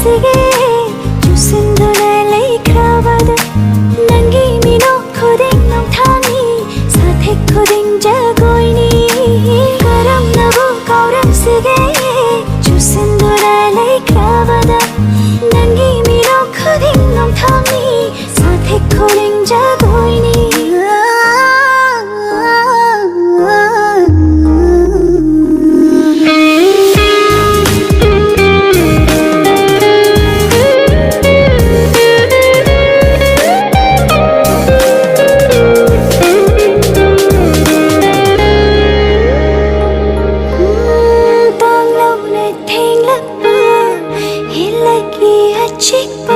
ꯀꯧꯔꯝꯁꯤꯒꯦ ꯆꯨꯁꯤꯟꯗꯨꯅ ꯂꯩꯈ꯭ꯔꯕꯗ ꯅꯪꯒꯤ ꯃꯤꯅꯣꯛ ꯈꯨꯗꯤꯡ ꯅꯣꯡꯊꯥꯡꯅꯤ ꯁꯥꯊꯦꯛ ꯈꯨꯗꯤꯡ ꯖꯒꯣꯏꯅꯤ ꯀꯔꯝꯅꯕꯨ ꯀꯧꯔꯝꯁꯤꯒꯦ ꯆꯨꯁꯤꯟꯗꯨꯅ ꯂꯩꯈ꯭ꯔꯕꯗ ꯅꯪꯒꯤ ꯃꯤꯅꯣꯛ ꯈꯨꯗꯤꯡ ꯅꯣꯡꯊꯥꯡꯅꯤ 사택 코링 자고이니 방라운에 탱락바 힐라기 아칙바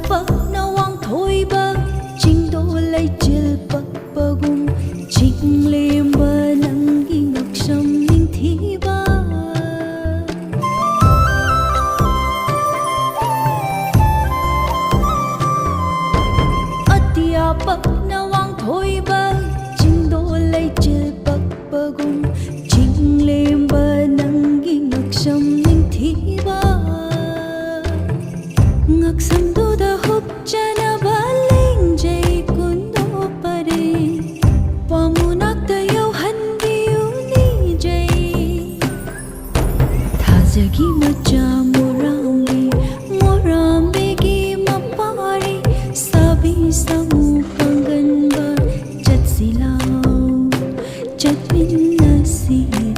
Pak nawang thoi ba ching do lai chil pak pagum ching lem ba nang gi ngak sam ning thi ba atia pak nawang thoi ba ching do lai chil pak pagum ching lem ba nang gi ngak sam ning thi ba ngak sam Jana baling jay kundo pare pamunak tayo hanbiyu ni jay thazagi macha morambi gi mapari sabi samu pangan ba chat silaw chat minna silaw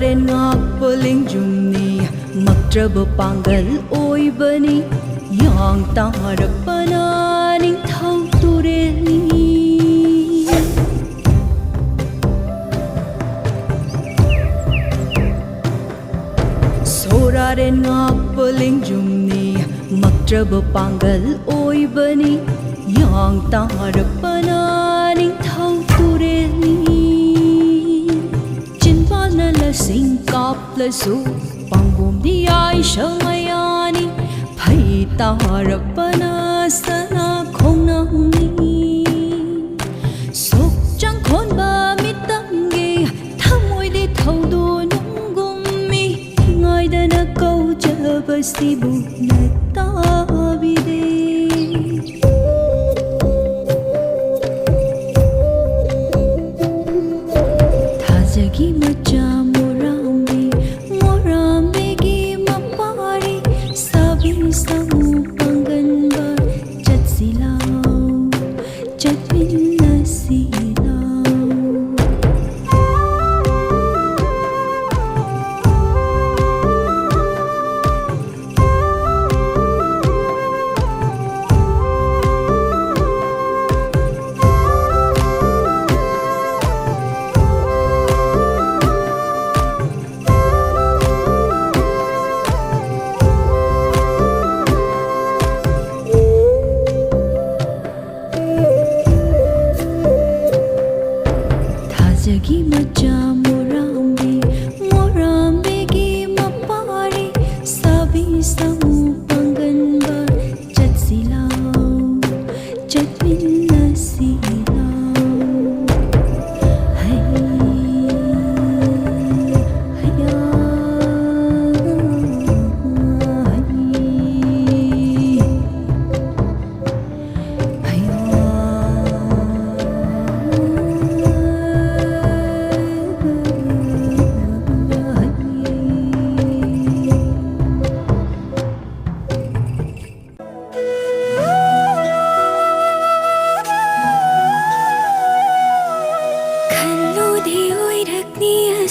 Ren ngak paling jumni magtraba panggal oi bani yang tarap pananing thau tureli Sora ren ngak paling jumni magtraba panggal oi bani yang tarap pananing thau tureli Lasing kap lasu panggum di ay shamayani phai tarapana sana khong na humi sok chang khon ba mitange thamoi de thaudo nungum mi ngai da na kau jabasi bu na ta bi de thazagi macha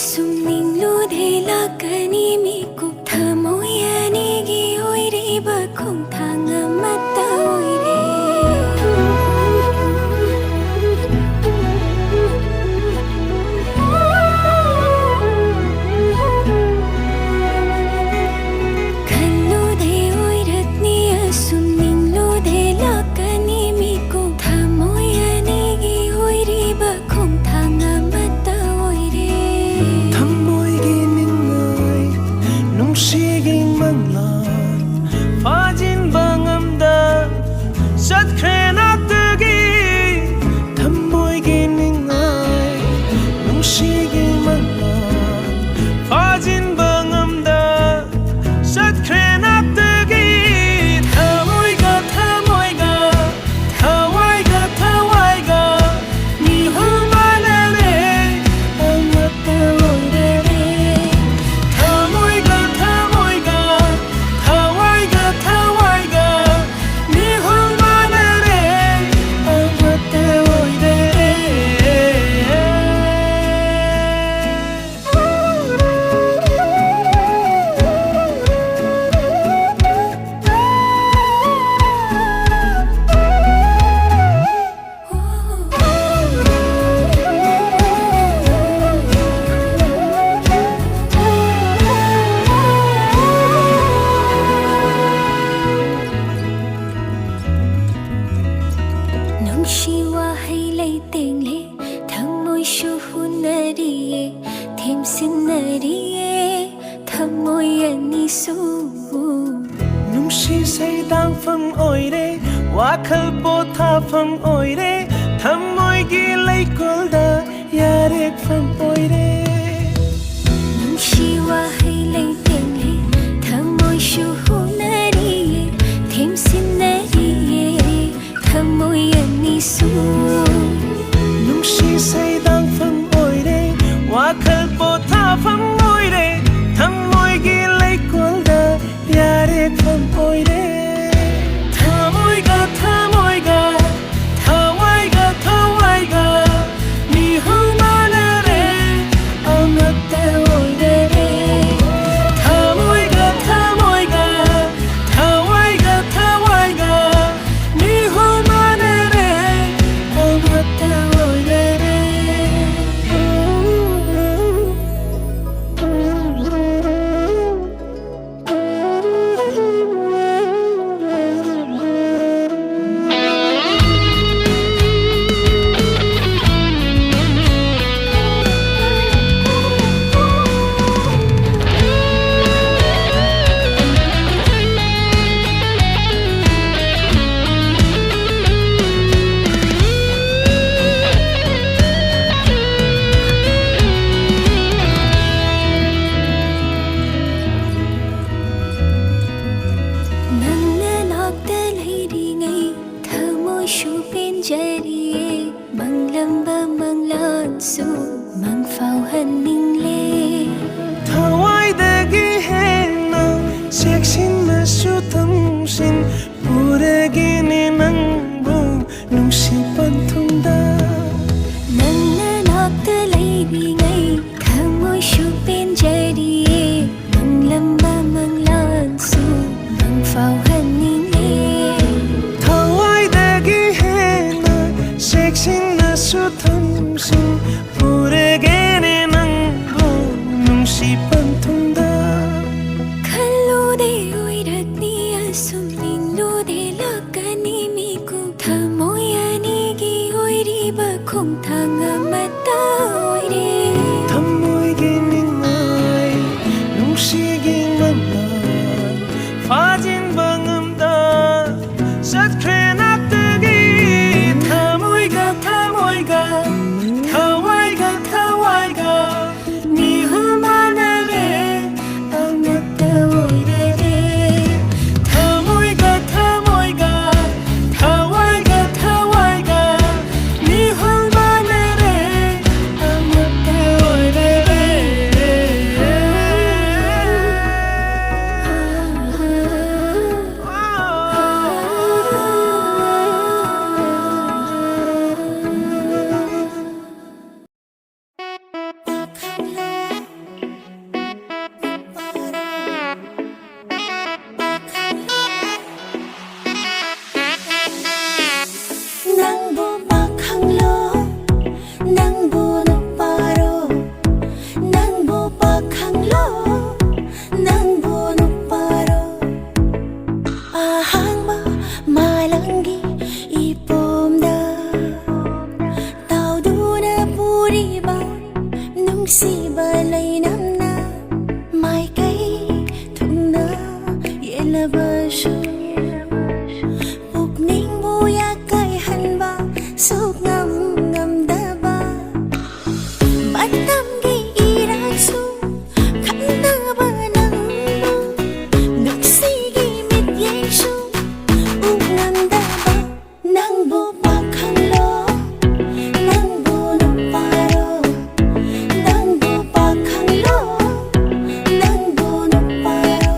ಸುಮ್ನಿಂಗ್ಲೂದೆಲ ಕನಿಮಿಕು ಥಮೋಯನಿಗೆ ಒಯ್ರಿಬ ಕೊಂಥಾಂಗ ಮತ್ತ ಒಯ್ರೆ Nungshi say dang phang oire wakal po tha phang oire thamoi gi lai kolda yarek phang oire Nungshi wa hai lai tengle thamoi shu hunari them sinari thamoi ani su Nungshi say dang phang oire wakal po tha phang oire thamoi gi lai kolda yarek phang oire bakanglo nangbu nuparo ahang ba malangi ipomda tauduna puri ba nungsiba lainamna mai kai thungna yelabashu pukning buya kai hanba suk ngam ngam daba batam gi irasu khanda ba nang nuksi gi mit yesu uk ngam daba nang bu bakanglo nang bu nuparo nang bu bakanglo nang bu nuparo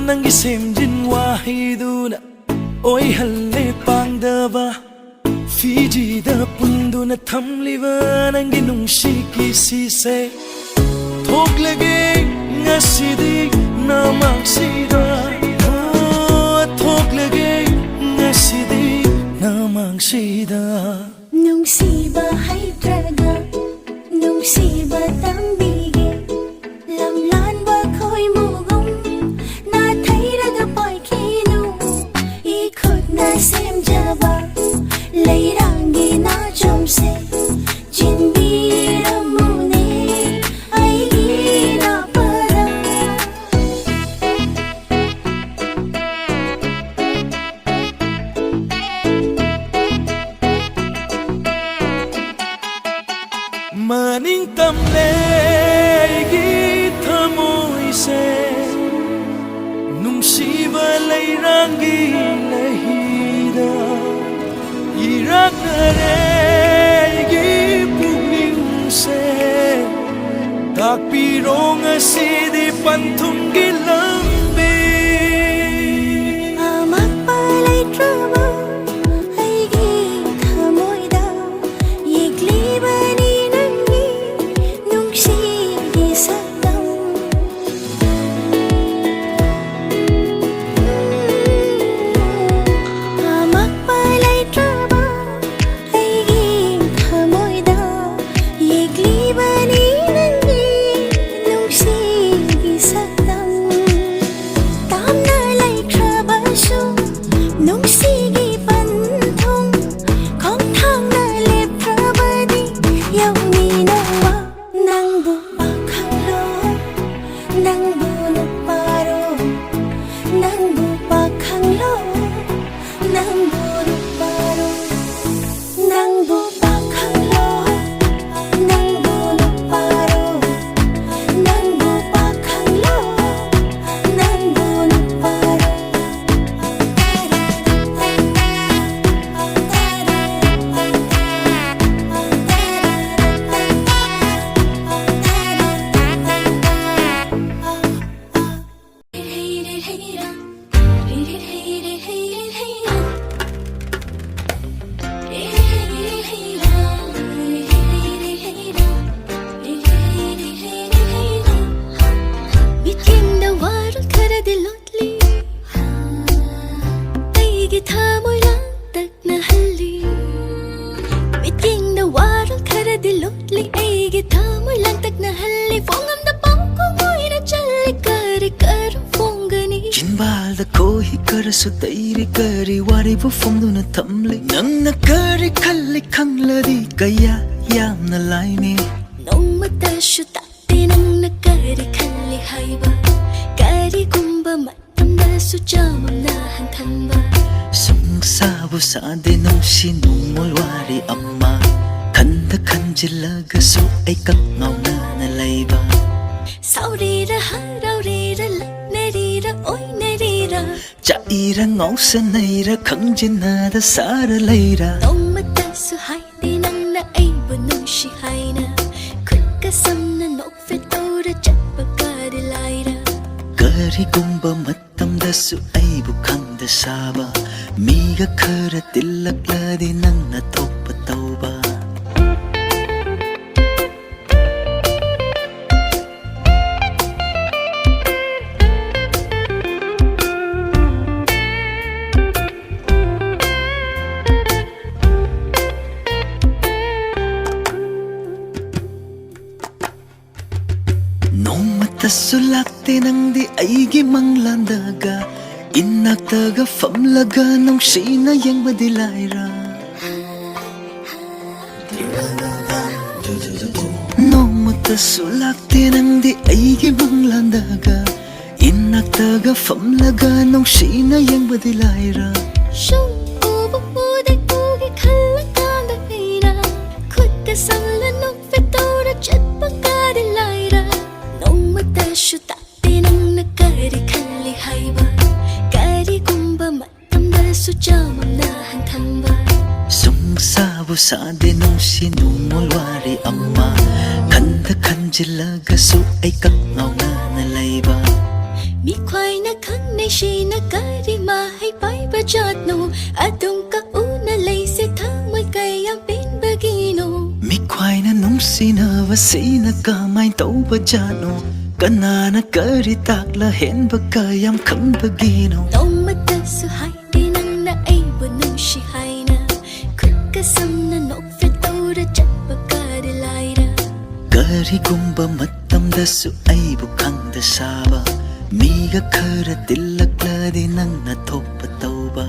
nang isemjin wahiduna oi halle pangdaba Fiji da punduna thamliba nangi nungshi kisi se thok lage ngasidi namangsida thok lage ngasidi namangsida nungsiba haidraga nungsiba tambige lamlan ba khoi mugum na thairaga pai khinu ikhut na sem jaba leirangi na chomse jinbi ramune aigi na para maning tamle gi thamoi se nungsiba leirangi lehida irak nare gi pungning se takpirong asidi panthum gi lambi amak palai trama aigi thamoida yigli bani nangi nungsi gi sakam amak palai trama aigi thamoida yigli bani nangi nungsi gi sakam tamna lai trabasu nungsi gi panthong khong thang na lep trabadi yauni nawa nangbu bakanglo nangbu nuparo nangbu bakanglo nangbu nuparo nangbu bakanglo nangbu nuparo nangbu bakanglo nangbu nuparo Between the world karadi lotli aigi thamoy lang tak na halli Between the world karadi lotli aigi thamoy lang tak na halli fongam da pangko moy na challi kari kar fongani Jinbalda kohi karasu tairi kari waribu fongduna thamle nangna kari khalli khangladi kaya yamna laine nongmata shu takte nangna kari khalli haiba kari gumba matamda su chamamna hanthamba sungsabu sade nungsi nungmol wari amma khanda khanjilaga su ai kak ngauna na laiba saurira haraurira narira oi narira chaira ngausa naira khangjinada sara laira nongmata su haide nangna aiba nungshi haina khutka samna nokfe taura chatpa kari laira karigumba matamdasu aibu khangda saba miga khara tillakladi nangna thokpa tauba ꯇꯁꯨ ꯂꯥꯛꯇꯦ ꯅꯪꯗꯤ ꯑꯩꯒꯤ ꯃꯪꯂꯥꯟꯗꯒ ꯏꯅꯥꯛꯇꯒ ꯐꯝꯂꯒ ꯅꯨꯡꯁꯤꯅ ꯌꯦꯡꯕꯗꯤ ꯂꯥꯏꯔ ꯅꯣꯡꯃꯇꯁꯨ ꯂꯥꯛꯇꯦ ꯅꯪꯗꯤ ꯑꯩꯒꯤ ꯃꯪꯂꯥꯟꯗꯒ 이낙다가 펌라가 농시나 양바딜라이라 숑 우부부대 우기 칼라간다 헤이라 굿가 살라 녹페토라 쳇바가딜라이라 농마다 슈타띠낭 나까리 칼리 하이바 까리 곰바 마탐다 수자맘나 한탐바 숭사부 사데 농시 눈물와리 엄마 간다 간질라가수 아이깍 나오나 날라이바มีควายนะข้างในชีนะกะริมาให้ไปประจัดโนอาดงกะอูนะเลยเสทางไม่ไกลยังเป็นบากีโน มีควายนะนุ่มสีนะวสีนะกะไม่โตบะจาโนกันนานะกะริตักละเห็นบะกะยำคังบะกีโน ต้องมาตัดสุดให้ดีนังนะไอ้บนนุ่งชีให้นะคุกกะซ้ำนะนกเฟโตระจัดบะกาได้ไลระ กะริกุมบะมัดตำดะสุไอบุคังดะซาบะMiga khara tilakla di nang nathopa tauba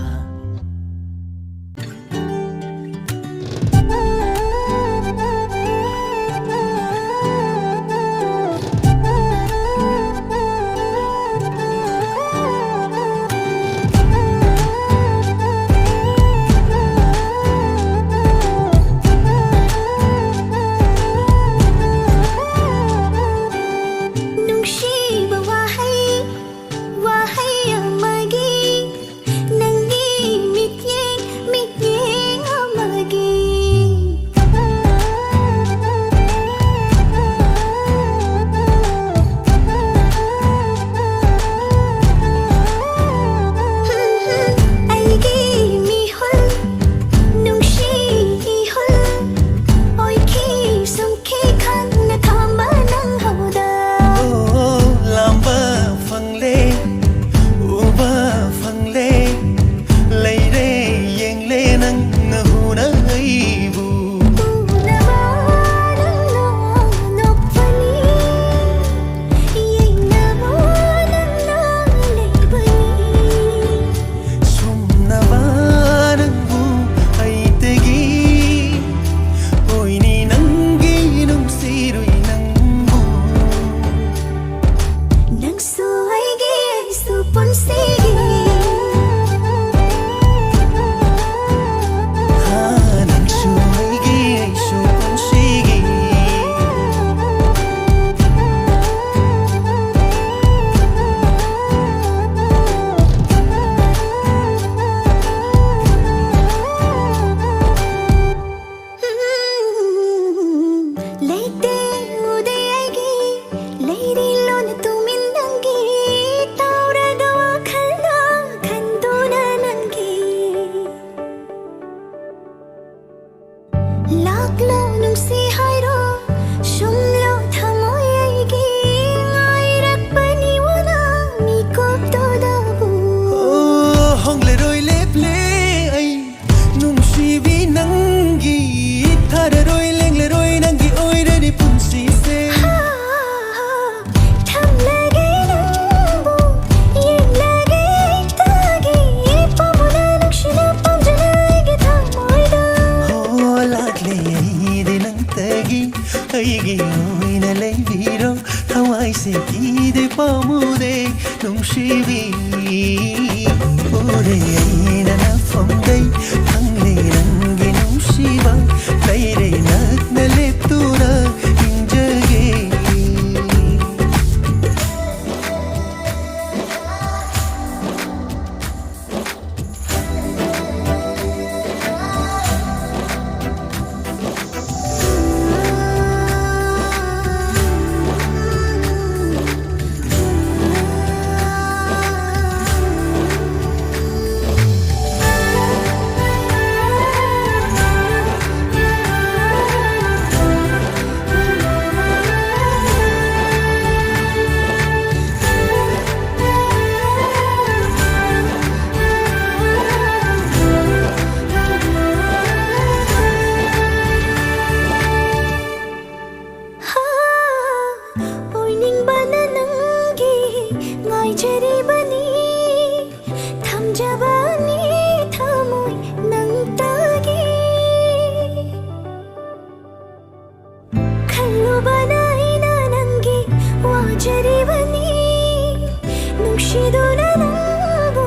ನುಂಶಿದುನ ನಾವು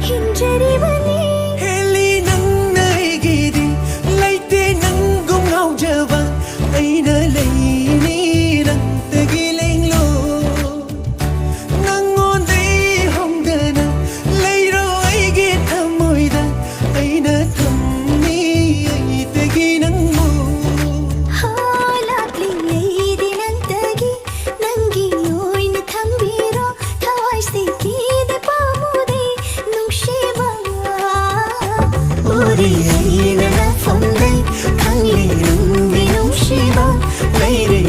ಹಿಂಜರಿವನಿ ಹೇಳಿ ನನ್ನೈಗಿದಿ ಲೈತೆ ನಂಗು ngauಜವ ಐನ ಲೈ ನೀ ನಂತಗಿಲೆಂಗ್ಲೋ ನಂಗೊಂದೇ ಹೊಂಗನ ಲೈರೋ ಐಗೆ ಥಮ್ಮೊಯ್ದ ಐನ ಥಮ್ಮಿ ಐತೆಗಿ ನಂಗು ಹಾಲಾಗ್ಲಿ ಐದಿನಂತಗಿ ನಂಗಿ ಓಯ್ನ ಥಂಬೀರೋ ಥವಾಯ್ಸ್ತಿಗಿದೆ ಪಾಮುದೆ ನುಂಶಿವ ಊರಿ ಐನ ಫೊಂದೈ ಖಂಗ್ಲಿ ನಂಗಿ ನುಂಶಿವ ಲೈರೆ